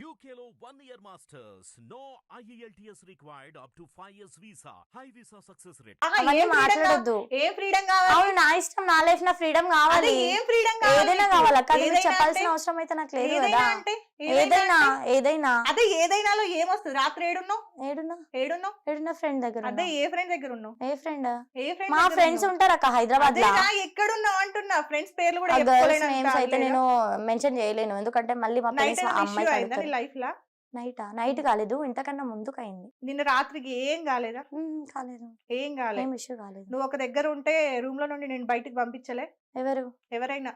UKLO 1 year masters. No IELTS required up to 5 years visa. High visa success rate. అవన్నీ మాట్లాడొద్దు. ఏం freedom కావాలి? అవును, నా ఇష్టం, నా లైఫ్, నా ఫ్రీడమ్ కావాలి. ఏం ఫ్రీడమ్ కావాలి? ఏదైనా కావాలి అక్క, అది ఏదైనా చెప్పాల్సిన అంటే? అవసరం అయితే నాకు లేదు ఏదైనా కదా. అంటే ఏదైనా అదే ఏదైనాలో ఏమొస్తుంది? రాత్రి ఏడున్నావు? ఏడున్నా ఫ్రెండ్ దగ్గర అదే ఏ ఫ్రెండ్ దగ్గర ఉన్నావు? ఏ ఫ్రెండ్? ఏ ఫ్రెండ్? మా ఫ్రెండ్స్ ఉంటారు అక్క హైదరాబాద్ లో. ఎక్కడున్నావు అంటున్నా. ఫ్రెండ్స్ పేర్లు కూడా గర్ల్స్ నేమ్స్ అయితే నేను మెన్షన్ చేయలేను, ఎందుకంటే మళ్ళీ మా పేరెంట్స్ అమ్మాయి అయిందా లైఫ్ లా? నైట్ కాలేదు, ఇంతకన్నా ముందుకు అయింది. నిన్న రాత్రికి ఏం కాలేదా? కాలేదు, ఏం కాలేదు, ఇష్యూ కాలేదు. నువ్వు ఒక దగ్గర ఉంటే రూమ్ లో నుండి నేను బయటికి పంపించలే? ఎవరైనా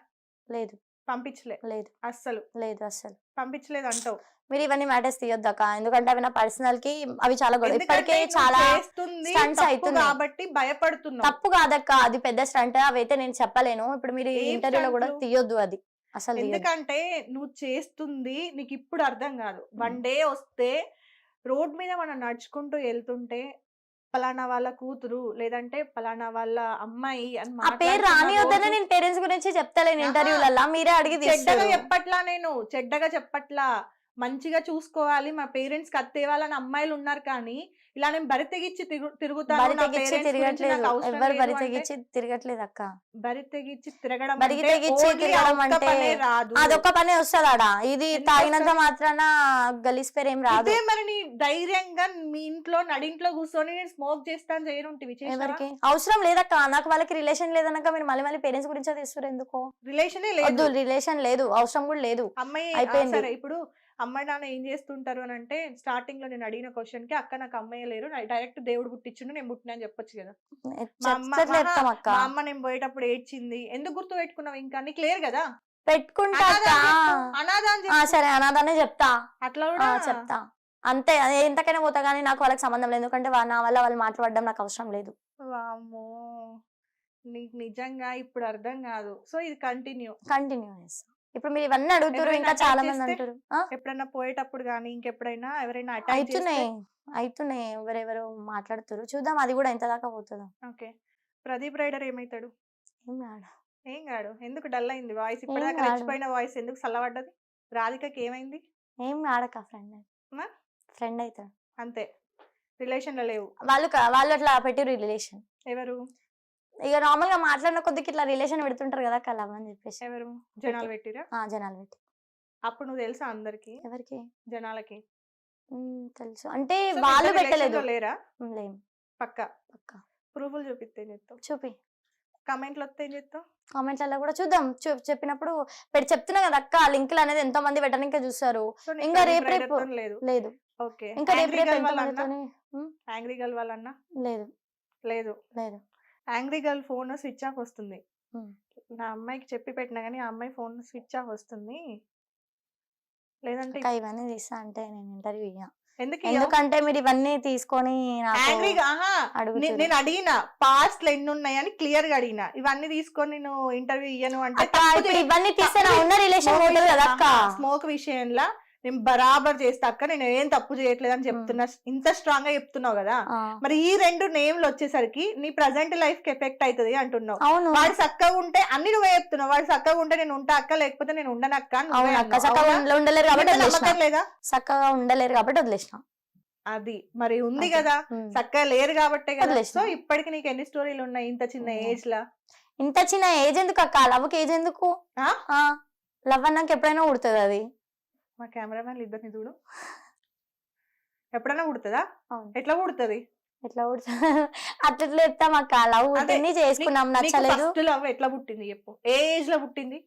లేదు, పంపించలే. లేదు అస్సలు లేదు, అస్సలు పంపించలేదు అంటావు. మీరు ఇవన్నీ మ్యాటర్స్ తీయొద్దక్క, ఎందుకంటే అవి నా పర్సనల్ కి అవి చాలా గొడవ. ఇప్పటికే చాలా స్టంట్స్ అవుతుంది కాబట్టి భయపడుతున్నా. తప్పు కాదక్క, అది పెద్ద స్టంట్, అవైతే నేను చెప్పలేను. ఇప్పుడు మీరు ఇంటర్వ్యూలో కూడా తీయొద్దు అది అసలు. ఎందుకంటే నువ్వు చేస్తుంది నీకు ఇప్పుడు అర్థం కాదు. వన్ డే వస్తే రోడ్ మీద మనం నడుచుకుంటూ వెళ్తుంటే పలానా వాళ్ళ కూతురు లేదంటే పలానా వాళ్ళ అమ్మాయి అని ఆ పేరు రాని వద్దనే నేను పేరెంట్స్ గురించి చెప్తలేను ఇంటర్వ్యూలలో, మీరే అడిగి చెడ్డగా చెప్పట్లా, నేను చెడ్డగా చెప్పట్లా, మంచిగా చూసుకోవాలి. మా పేరెంట్స్ కి అత్తేవాళ్ళని అమ్మాయిలు ఉన్నారు, కానీ ఇలా నేను బరి తెగిచ్చి తిరుగుతాను. ఎవరు బరి తెగిచ్చి తిరగట్లేదు అక్క. బరి తెగిచ్చి తిరగడం అంటే అదొక్క పనే వస్తుంది ఆడ. ఇది తాగినంత మాత్రాన గలీజ్ పేరు ఏం రాదు. మరి నీ ధైర్యంగా మీ ఇంట్లో నడింట్లో కూర్చొని నేను స్మోక్ చేస్తాను చేయనుంటివి. ఎవరికి అవసరం లేదక్క, నాకు వాళ్ళకి రిలేషన్ లేదన్నాక మీరు మళ్ళీ పేరెంట్స్ గురించి తీస్తారు ఎందుకు? రిలేషన్ లేదు, రిలేషన్ లేదు, అవసరం కూడా లేదు. అమ్మాయి అయిపోయింది. ఇప్పుడు అమ్మాయి నాన్న ఏం చేస్తుంటారు అని అంటే, స్టార్టింగ్ లో నేను అడిగిన క్వశ్చన్ కి అక్క నాకు అమ్మాయి లేరు, డైరెక్ట్ దేవుడు పుట్టించుండు, నేను పుట్టినా అని చెప్పొచ్చు కదా. మా అమ్మ నేను పోయేటప్పుడు ఏడ్చింది, ఎందుకు గుర్తు పెట్టుకున్నావు? ఇంకా నీకు లేరు కదా. పెట్టుకుంటా సరే, అనాథానే చెప్తా, అట్లా కూడా చెప్తా అంతే. ఎంతకైనా పోతా గానీ నాకు వాళ్ళకి సంబంధం లేదు, ఎందుకంటే నా వల్ల వాళ్ళు మాట్లాడడం నాకు అవసరం లేదు. వామ్మో, నీకు నిజంగా ఇప్పుడు అర్థం కాదు. సో ఇది కంటిన్యూ చేస్తా. ఇప్పుడు మీరు ఇవన్నీ అడుగుతారు, ఇంకా చాలా మంది అంటారు. ఎప్పుడైనా పోయేటప్పుడు గానీ ఇంకెప్పుడైనా ఎవరైనా అవుతున్నాయి ఎవరెవరు మాట్లాడుతారు, చూద్దాం అది కూడా ఎంత దాకా పోతుందో. ఓకే, ప్రదీప్ రైడర్ ఏమైతాడు? ఏం కాడు. ఎందుకు డల్ అయింది వాయిస్? ఇప్పటిదాకా రెచ్చిపోయిన వాయిస్ ఎందుకు చల్లబడ్డది? రాధికకి ఏమైంది? ఏం ఆడక ఫ్రెండ్ అవుతాడు అంతే. రిలేషన్ లో లేవు వాళ్ళు అట్లా పెట్టి రిలేషన్. ఎవరు? ఇక నార్మల్ గా మాట్లాడిన కొద్దికి ఇట్లా రిలేషన్ పెడుతుంటారు కదా కలవ్ అని చెప్పేసి. ఎవరు? జనాలు పెట్టిరా? జనాలు పెట్టి. అప్పుడు నువ్వు తెలుసా అందరికి? ఎవరికి? జనాలకి తెలుసు, అంటే వాళ్ళు పెట్టలేదు. లేరా? లేం. పక్క ప్రూఫ్లు చూపిస్తే ఏం చెప్తావు? చూపి. కామెంట్లు వస్తే ఏం చెప్తావు? కామెంట్లలో కూడా చూద్దాం, చెప్పినప్పుడు చెప్తున్నా కదా అక్క, లింకులు అనేది ఎంతో మంది పెట్టడానికి చూస్తారు. ఇంకా రేపు లేదు. ఓకే, ఇంకా రేపు యాంగ్రీ గర్ల్ వాళ్ళన్నా లేదు. Angry girl phone switch off వస్తుంది. నా అమ్మాయికి చెప్పి పెట్టినా గానీ ఆ అమ్మాయి ఫోన్ స్విచ్ ఆఫ్ వస్తుంది. లేదంటే ఇవన్నీ తీస్తా అంటే నేను ఇంటర్వ్యూ ఇయ్యా. ఎందుకంటే మీరు ఇవన్నీ తీసుకొని నేను అడిగిన పాస్ట్ లో ఎన్ని ఉన్నాయని క్లియర్ గా అడిగిన, ఇవన్నీ తీసుకొని నేను ఇంటర్వ్యూ ఇయ్యను అంటే ఇవన్నీ తీస్తే రిలేషన్ స్మోక్ విషయంలో నేను బరాబర్ చేస్తా అక్క, నేను ఏం తప్పు చేయట్లేదు అని చెప్తున్నా. ఇంత స్ట్రాంగ్ గా చెప్తున్నావు కదా, మరి ఈ రెండు నేమ్లు వచ్చేసరికి నీ ప్రజెంట్ లైఫ్ కి ఎఫెక్ట్ అవుతుంది అంటున్నావు. వాడు చక్కగా ఉంటే అన్ని నువ్వే చెప్తున్నావు, వాడు చక్కగా ఉంటే నేను ఉంటా అక్క, లేకపోతే నేను ఉండనక్క. లేదా చక్కగా ఉండలేరు కాబట్టి వదిలేసిన. అది మరి ఉంది కదా, చక్కగా లేరు కాబట్టే కదా. సో ఇప్పటికి నీకు ఎన్ని స్టోరీలు ఉన్నాయి ఇంత చిన్న ఏజ్ లా? ఇంత చిన్న ఏజ్ ఎందుకు అక్క, లవ్కి ఏజ్ ఎందుకు? లవ్ అన్నాక ఎప్పుడైనా ఉడుతుంది అది. మా కెమెరామెన్ ఇద్దరిని చూడు, ఎప్పుడైనా పుడుతుందా? ఎట్లా పుడుతుంది? అట్లా చెప్తాం అక్క, లవ్ చేసుకున్నాం నచ్చలేదు. లవ్ ఎట్లా పుట్టింది చెప్పు, ఏ ఏజ్ లో పుట్టింది?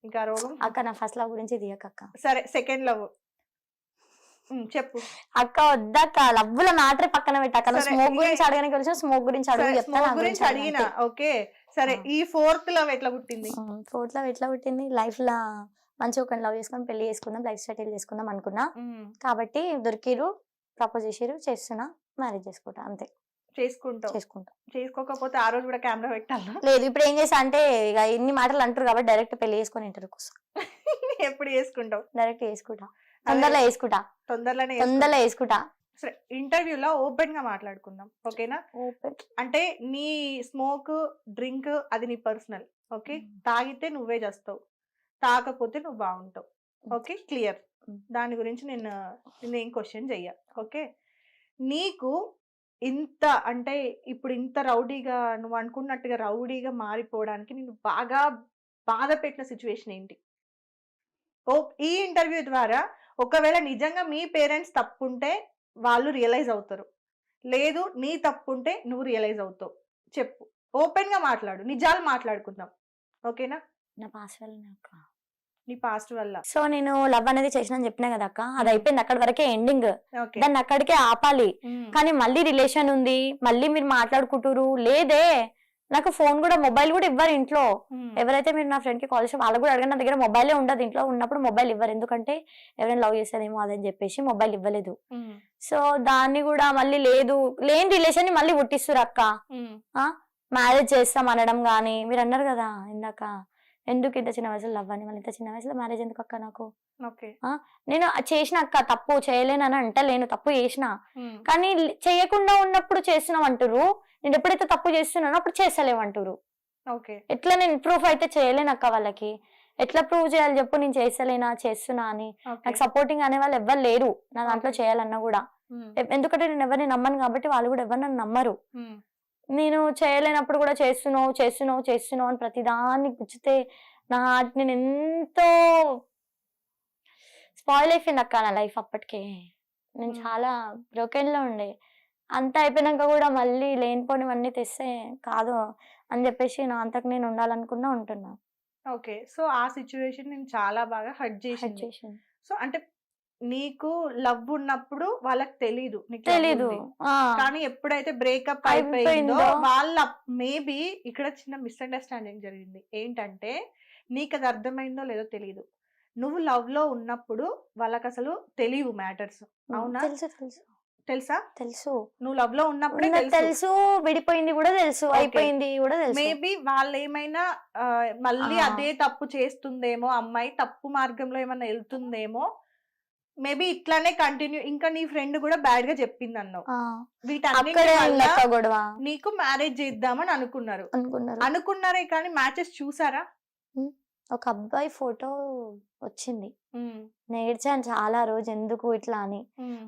ఇంకా రోగం అక్క నా ఫస్ట్ లవ్ గురించి తీయక. సరే, సెకండ్ లవ్ చెప్పు అక్క. వద్దక్క, లవ్వుల మ్యాటర్ పక్కన పెట్టాక స్మోక్ గురించి అడగడానికి వచ్చా, స్మోక్ గురించి అడిగిన. ఓకే సరే, ఈ ఫోర్త్ లవ్ ఎట్లా పుట్టింది? ఫోర్త్ లవ్ ఎట్లా పుట్టింది? లైఫ్ లా మంచిగా ఒక లవ్ చేసుకుని పెళ్లి చేసుకుందాం, లైఫ్ సెటిల్ చేసుకుందాం అనుకున్నా. కాబట్టి దొరికిరు, ప్రపోజ్ చేసిరు, చేస్తున్నా, మ్యారేజ్ చేసుకుంటా అంతే. చేసుకుంటా. చేసుకోకపోతే ఆ రోజు కూడా కెమెరా పెట్టాలా? లేదు. ఇప్పుడు ఏం చేస్తా అంటే, ఇక ఎన్ని మాటలు అంటారు కాబట్టి డైరెక్ట్ పెళ్లి చేసుకుని ఇంటర్వ్యూ కోసం. ఎప్పుడు చేసుకుంటావు? డైరెక్ట్ చేసుకుంటా, తొందరలో వేసుకుంటా. సరే, ఇంటర్వ్యూలో ఓపెన్ గా మాట్లాడుకుందాం, ఓకేనా? అంటే నీ స్మోక్ డ్రింక్ అది నీ పర్సనల్, ఓకే? తాగితే నువ్వే చేస్తావు, తాగకపోతే నువ్వు బాగుంటావు, ఓకే, క్లియర్. ఉమ్. దాని గురించి నేనేం క్వశ్చన్ చెయ్య. ఓకే, నీకు ఇంత అంటే ఇప్పుడు ఇంత రౌడీగా నువ్వు అనుకున్నట్టుగా రౌడీగా మారిపోవడానికి నేను బాగా బాధ పెట్టిన సిచ్యువేషన్ ఏంటి? ఈ ఇంటర్వ్యూ ద్వారా ఒకవేళ నిజంగా మీ పేరెంట్స్ తప్పుంటే వాళ్ళు రియలైజ్ అవుతారు, లేదు నీ తప్పుంటే నువ్వు రియలైజ్ అవుతావు. చెప్పు, ఓపెన్ గా మాట్లాడు, నిజాలు మాట్లాడుకుందాం. ఓకేనా? నా పాస్ వల్ల అక్క. నీ పాస్ట్ వల్ల. సో నేను లవ్ అనేది చేసిన చెప్పినా కదా అక్క, అది అయిపోయింది అక్కడి వరకే ఎండింగ్. ఓకే. దాన్ని అక్కడికే ఆపాలి. కానీ మళ్ళీ రిలేషన్ ఉంది, మళ్ళీ మీరు మాట్లాడుకుంటారు లేదే. నాకు ఫోన్ కూడా మొబైల్ కూడా ఇవ్వరు ఇంట్లో. ఎవరైతే మీరు నా ఫ్రెండ్ కి కాల్ చేసి వాళ్ళకి కూడా అడగండి, నా దగ్గర మొబైలే ఉండదు. ఇంట్లో ఉన్నప్పుడు మొబైల్ ఇవ్వరు, ఎందుకంటే ఎవరైనా లవ్ చేస్తారేమో అదని చెప్పేసి మొబైల్ ఇవ్వలేదు. సో దాన్ని కూడా మళ్ళీ లేదు, లేని రిలేషన్ ని మళ్ళీ పుట్టిస్తారు అక్క. మ్యారేజ్ చేస్తాం అనడం గానీ, మీరు అన్నారు కదా ఇందాక, ఎందుకు ఇంత చిన్న వయసులో లవ్ అని, మళ్ళీ ఇంత చిన్న వయసులో మ్యారేజ్ ఎందుకు అక్క నాకు? నేను చేసిన అక్క తప్పు చేయలేనని అంటలేను, తప్పు చేసిన. కానీ చేయకుండా ఉన్నప్పుడు చేస్తున్నాం అంటారు, నేను ఎప్పుడైతే తప్పు చేస్తున్నానో అప్పుడు చేస్తలేమంటారు. ఎట్లా నేను ప్రూఫ్ అయితే చేయలేను అక్క వాళ్ళకి. ఎట్లా ప్రూవ్ చేయాలి చెప్పు, నేను చేస్తలేనా చేస్తున్నా అని. నాకు సపోర్టింగ్ అనే వాళ్ళు ఎవ్వరు లేరు నా దాంట్లో చేయాలన్నా కూడా. ఎందుకంటే నేను ఎవరిని నమ్మను కాబట్టి వాళ్ళు కూడా ఎవరు నన్ను నమ్మరు. నేను చేయలేనప్పుడు కూడా చేస్తున్నావు అని ప్రతిదాన్ని గుచ్చితే నా హార్ట్ నేను ఎంతో స్పాయిల్ అయిపోయింది అక్క నా లైఫ్. అప్పటికే నేను చాలా బ్రోకెన్ లో ఉండే. అంతా అయిపోయినాక కూడా మళ్ళీ లేనిపోనివన్నీ తెస్తే కాదు అని చెప్పేసి నా అంతకు నేను ఉండాలనుకున్నా ఉంటున్నా. ఓకే, సో ఆ సిచ్యువేషన్ నేను చాలా బాగా హర్ట్ చేసింది. సో అంటే నీకు లవ్ ఉన్నప్పుడు వాళ్ళకి తెలీదు, కానీ ఎప్పుడైతే బ్రేకప్ అయిపోయిందో వాళ్ళ మేబీ ఇక్కడ చిన్న మిస్అండర్స్టాండింగ్ జరిగింది. ఏంటంటే నీకు అది అర్థమైందో లేదో తెలీదు, నువ్వు లవ్ లో ఉన్నప్పుడు వాళ్ళకి అసలు తెలియవు మ్యాటర్స్. అవునా? తెలుసా? తెలుసు. నువ్వు లవ్ లో ఉన్నప్పుడే తెలుసు, విడిపోయింది కూడా తెలుసు, అయిపోయింది కూడా తెలుసు. మేబీ వాళ్ళు ఏమైనా మళ్ళీ అదే తప్పు చేస్తుందేమో, అమ్మాయి తప్పు మార్గంలో ఏమైనా వెళ్తుందేమో, మేబీ ఇట్లానే కంటిన్యూ. ఇంకా నీ ఫ్రెండ్ కూడా బ్యాడ్ గా చెప్పింది అన్నావు. నీకు మ్యారేజ్ చేద్దామని అనుకున్నారే, కానీ మ్యాచెస్ చూసారా? ఒక అబ్బాయి ఫోటో వచ్చింది, నేర్చాను చాలా రోజు ఎందుకు ఇట్లా అని.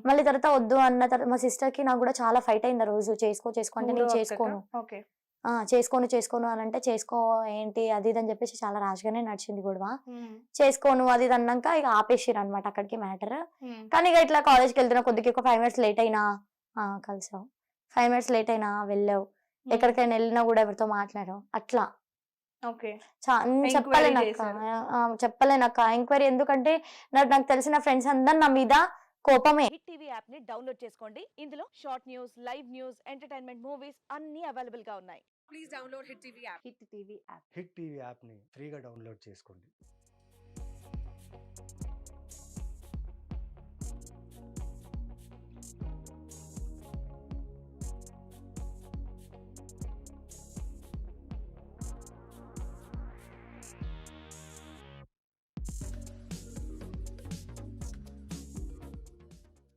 మళ్ళీ తర్వాత వద్దు అన్న తర్వాత మా సిస్టర్ కి నాకు కూడా చాలా ఫైట్ అయింది ఆ రోజు. చేసుకో అంటే నేను చేసుకోను అని అంటే, చేసుకో ఏంటి అది ఇది అని చెప్పేసి చాలా రాష్గానే నడిచింది గొడవ. చేసుకోను అది ఇది అన్నాక ఇక ఆపేసిరు అనమాట అక్కడికి మ్యాటర్. కానీ ఇక ఇట్లా కాలేజ్కి వెళ్తున్నా, కొద్దిగా ఒక 5 minutes లేట్ అయినా కలిసావు, 5 minutes లేట్ అయినా వెళ్ళావు, ఎక్కడికైనా వెళ్ళినా కూడా ఎవరితో మాట్లాడావు అట్లా. చెప్పలేనక్క ఎంక్వైరీ, ఎందుకంటే నాకు తెలిసిన ఫ్రెండ్స్ అందరు నా మీద కోపమే. హిట్ టీవీ యాప్ ని డౌన్లోడ్ చేసుకోండి. ఇందులో short news, live news, entertainment movies అన్ని అవైలబుల్ గా ఉన్నాయి. Please download hit TV app. Hit TV app ని ఫ్రీగా డౌన్లోడ్ చేసుకోండి.